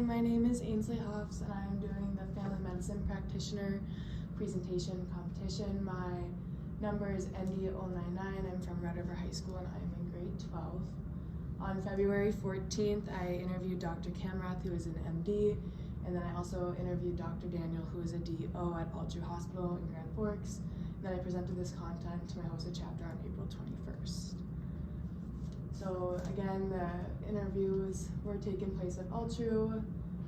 my name is Ainsley Hoefs and I'm doing the Family Medicine Practitioner Presentation Competition. My number is ND099. I'm from Red River High School and I'm in grade 12. On February 14th, I interviewed Dr. Kamrath, who is an MD, and then I also interviewed Dr. Daniel, who is a DO at Altru Hospital in Grand Forks. And then I presented this content to my HOSA chapter on April 21st. So again, the interviews were taking place at Altru.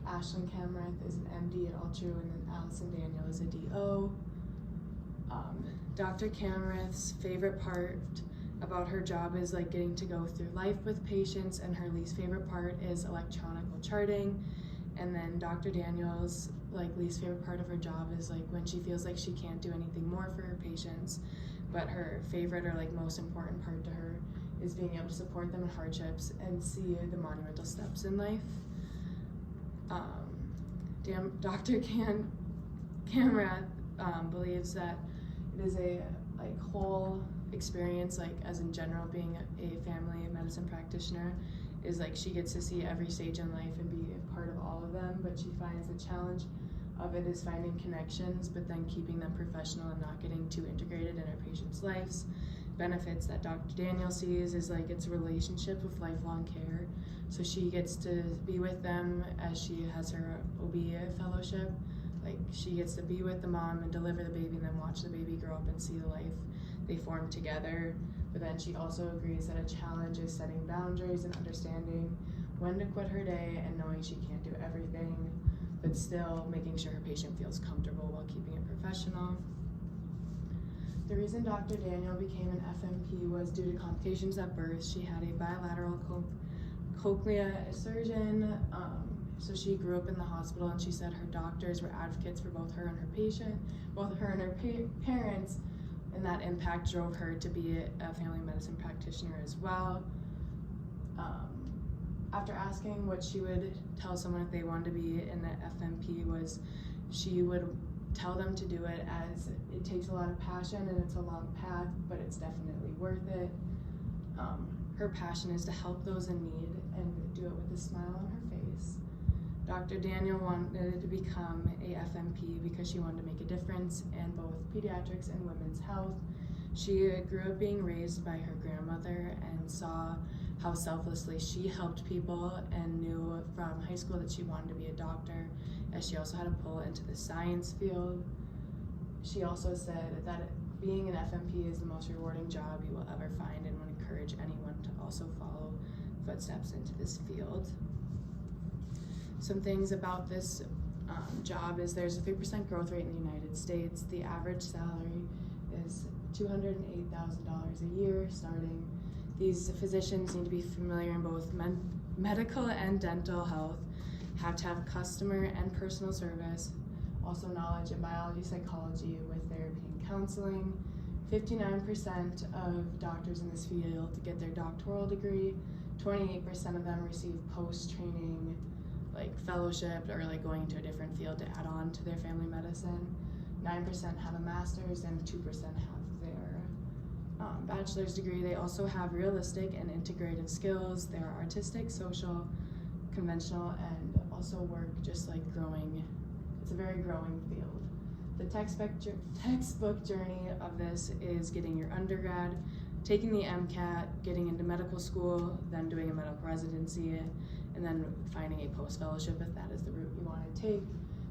Ashlyn Kamrath is an MD at Altru, and then Allison Daniel is a DO. Dr. Kamrath's favorite part about her job is like getting to go through life with patients, and her least favorite part is electronic charting. And then Dr. Daniel's least favorite part of her job is when she feels like she can't do anything more for her patients, but her favorite or most important part to her is being able to support them in hardships and see the monumental steps in life. Dr. Kamrath believes that it is a whole experience, as in general being a family medicine practitioner, is she gets to see every stage in life and be a part of all of them, but she finds the challenge of it is finding connections, but then keeping them professional and not getting too integrated in her patients' lives. Benefits that Dr. Daniel sees is it's a relationship with lifelong care. So she gets to be with them as she has her OB fellowship. She gets to be with the mom and deliver the baby and then watch the baby grow up and see the life they form together. But then she also agrees that a challenge is setting boundaries and understanding when to quit her day and knowing she can't do everything, but still making sure her patient feels comfortable while keeping it professional. The reason Dr. Daniel became an FMP was due to complications at birth. She had a bilateral cochlea excision, so she grew up in the hospital, and she said her doctors were advocates for both her and her patient, both her and her parents, and that impact drove her to be a family medicine practitioner as well. After asking what she would tell someone if they wanted to be in the FMP was she would tell them to do it as it takes a lot of passion and it's a long path, but it's definitely worth it. Her passion is to help those in need and do it with a smile on her face. Dr. Daniel wanted to become a FMP because she wanted to make a difference in both pediatrics and women's health. She grew up being raised by her grandmother and saw how selflessly she helped people, and knew from high school that she wanted to be a doctor, as she also had a pull into the science field. She also said that being an FMP is the most rewarding job you will ever find, and would encourage anyone to also follow footsteps into this field. Some things about this job is there's a 3% growth rate in the United States. The average salary is $208,000 a year starting. These physicians need to be familiar in both medical and dental health, have to have customer and personal service, also knowledge in biology, psychology with therapy and counseling. 59% of doctors in this field get their doctoral degree. 28% of them receive post-training fellowship or going to a different field to add on to their family medicine. 9% have a master's and 2% have their bachelor's degree. They also have realistic and integrative skills. They're artistic, social, conventional, and also work just growing. It's a very growing field. The textbook journey of this is getting your undergrad, taking the MCAT, getting into medical school, then doing a medical residency, and then finding a post-fellowship if that is the route you want to take.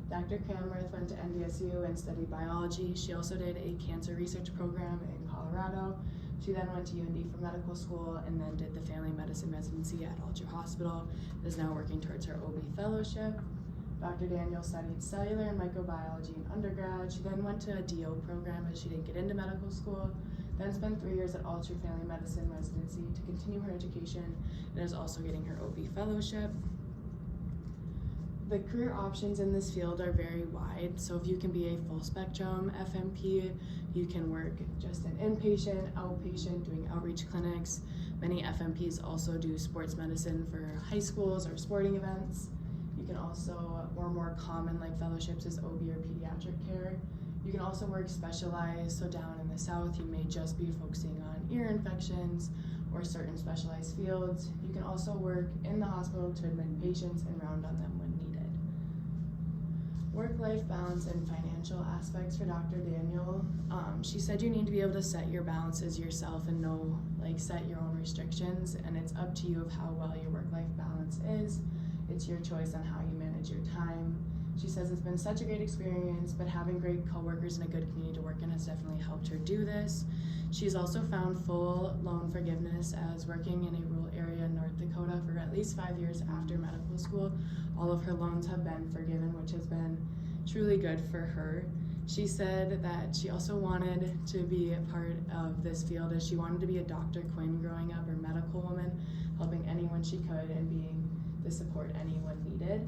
Dr. Kamrath went to NDSU and studied biology. She also did a cancer research program in Colorado. She then went to UND for medical school and then did the family medicine residency at Altru Hospital, and is now working towards her OB fellowship. Dr. Daniel studied cellular and microbiology in undergrad. She then went to a DO program as she didn't get into medical school, then spent 3 years at Altru Family Medicine residency to continue her education, and is also getting her OB fellowship. The career options in this field are very wide, so if you can be a full spectrum FMP, you can work just in inpatient, outpatient, doing outreach clinics. Many FMPs also do sports medicine for high schools or sporting events. You can also, or more common fellowships is OB or pediatric care. You can also work specialized, so down in the south you may just be focusing on ear infections or certain specialized fields. You can also work in the hospital to admit patients and round on them when needed. Work-life balance and financial aspects for Dr. Daniel. She said you need to be able to set your balances yourself and know, set your own restrictions, and it's up to you of how well your work-life balance is. It's your choice on how you manage your time. She says it's been such a great experience, but having great coworkers and a good community to work in has definitely helped her do this. She's also found full loan forgiveness as working in a rural area in North Dakota for at least 5 years after medical school. All of her loans have been forgiven, which has been truly good for her. She said that she also wanted to be a part of this field as she wanted to be a Dr. Quinn growing up, or medical woman, helping anyone she could and being the support anyone needed.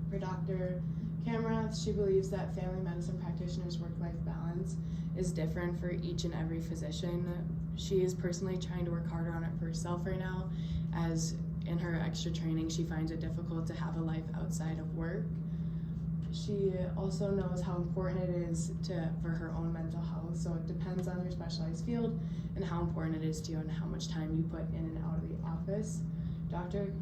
For Dr. Kamrath, she believes that family medicine practitioners' work-life balance is different for each and every physician. She is personally trying to work harder on it for herself right now, as in her extra training she finds it difficult to have a life outside of work. She also knows how important it is for her own mental health, so it depends on your specialized field and how important it is to you and how much time you put in and out of the office. Dr.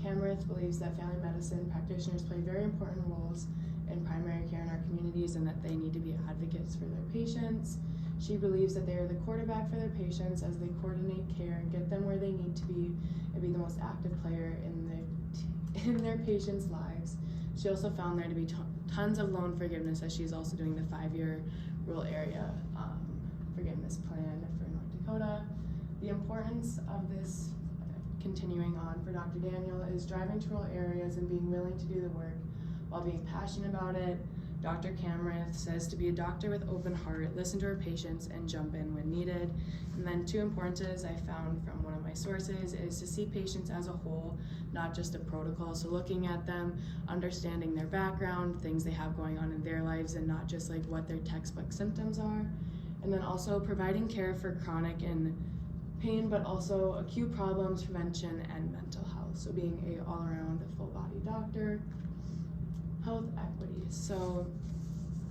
Kamrath believes that family medicine practitioners play very important roles in primary care in our communities and that they need to be advocates for their patients. She believes that they are the quarterback for their patients as they coordinate care and get them where they need to be and be the most active player in their patients' lives. She also found there to be tons of loan forgiveness as she's also doing the 5-year rural area forgiveness plan for North Dakota. The importance of this continuing on for Dr. Daniel is driving to rural areas and being willing to do the work while being passionate about it. Dr. Kamrath says to be a doctor with open heart, listen to her patients, and jump in when needed. And then 2 importances I found from one of my sources is to see patients as a whole, not just a protocol. So looking at them, understanding their background, things they have going on in their lives, and not just what their textbook symptoms are. And then also providing care for chronic and pain, but also acute problems, prevention, and mental health. So being a all-around full-body doctor. Health equity. So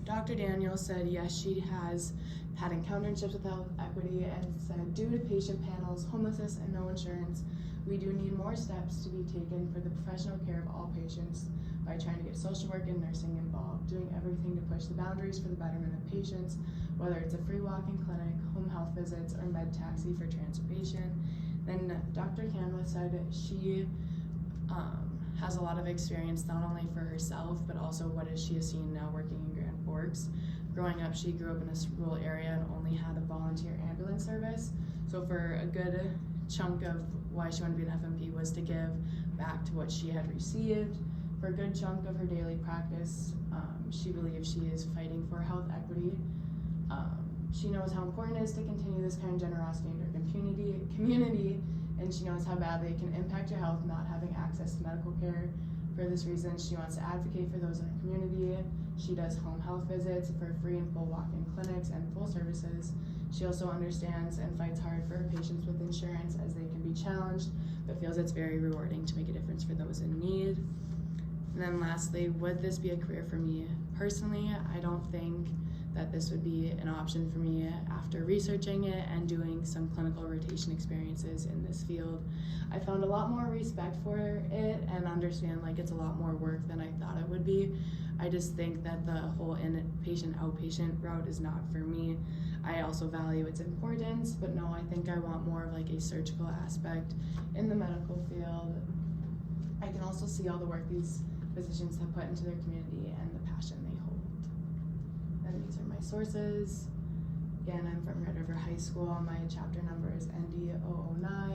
Dr. Daniel said yes, she has had encounters with health equity and said due to patient panels, homelessness, and no insurance, we do need more steps to be taken for the professional care of all patients by trying to get social work and nursing involved, doing everything to push the boundaries for the betterment of patients, whether it's a free walk-in clinic, home health visits, or med taxi for transportation. Then Dr. Kamrath said she has a lot of experience not only for herself, but also what she has seen now working in Grand Forks. Growing up, she grew up in a rural area and only had a volunteer ambulance service. So for a good chunk of why she wanted to be an FMP was to give back to what she had received. For a good chunk of her daily practice, she believes she is fighting for health equity. She knows how important it is to continue this kind of generosity in her community, and she knows how badly it can impact your health not having access to medical care. For this reason, she wants to advocate for those in her community. She does home health visits for free and full walk-in clinics and full services. She also understands and fights hard for her patients with insurance as they can be challenged, but feels it's very rewarding to make a difference for those in need. And then lastly, would this be a career for me? Personally, I don't think that this would be an option for me after researching it and doing some clinical rotation experiences in this field. I found a lot more respect for it and understand it's a lot more work than I thought it would be. I just think that the whole inpatient outpatient route is not for me. I also value its importance, but no, I think I want more of a surgical aspect in the medical field. I can also see all the work these physicians have put into their community and the passion they hold. And these are my sources. Again, I'm from Red River High School. My chapter number is ND009.